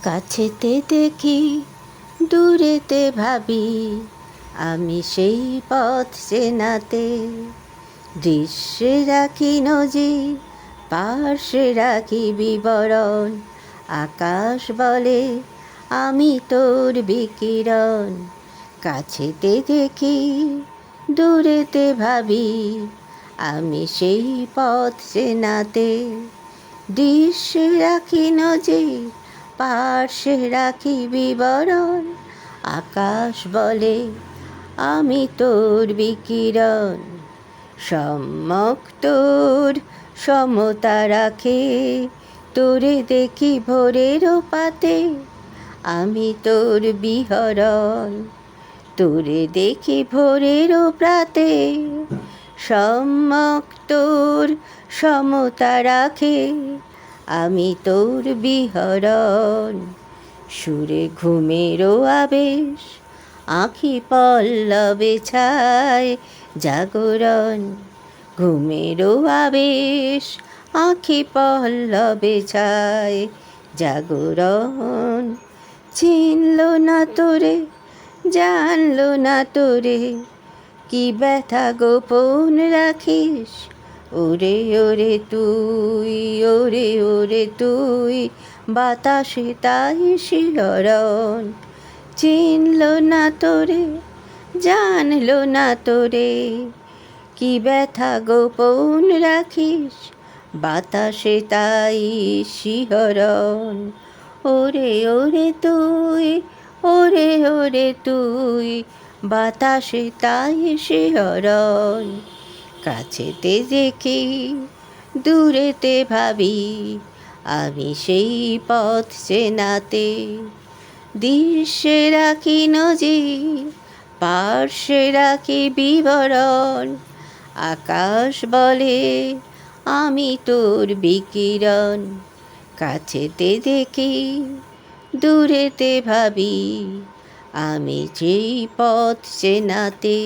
কাছেতে দেখি দূরেতে ভাবি, আমি সেই পথ চেনাতে। দৃশ্যে রাখি নজির, পার্শ্বে রাখি বিবরণ। আকাশ বলে আমি তোর বিকিরণ। কাছেতে দেখি দূরেতে ভাবি, আমি সেই পথ চেনাতে। দৃশ্যে রাখি নজির, পার্শ্বে রাখি বিবরণ। আকাশ বলে আমি তোর বিকিরণ। সম্যক তোর সমতা রাখে, তোরে দেখি ভোরেরও পাতে। আমি তোর বিহরণ, তোরে দেখি ভোরেরও প্রাতে। সম্যক তোর সমতা রাখে, আমি তোর বিহরণ। সুরে ঘুমেরও আবেশ, আঁখি পল্লবে ছায় জাগরণ। ঘুমেরও আবেশ, আঁখি পল্লবে ছায় জাগরণ। চিনল না তোরে, জানল না তোরে, কি ব্যথা গোপন রাখিস। ওরে ওরে তুই, ওরে ওরে তুই, বাতাসে তাই শিহরণ। চিনল না তোরে, জানল না তোরে, কি ব্যথা গোপন রাখিস। বাতাসে তাই শিহরণ। ওরে ওরে তুই, ওরে ওরে তুই, বাতাসে তাই শিহরণ। কাছেতে দেখি দূরেতে ভাবি, আমি সেই পথ চেনাতে। দৃশ্যে রাখি নজির, পার্শ্বে রাখি বিবরণ। আকাশ বলে আমি তোর বিকিরণ। কাছেতে দেখি দূরেতে ভাবি, আমি যেই পথ চেনাতে।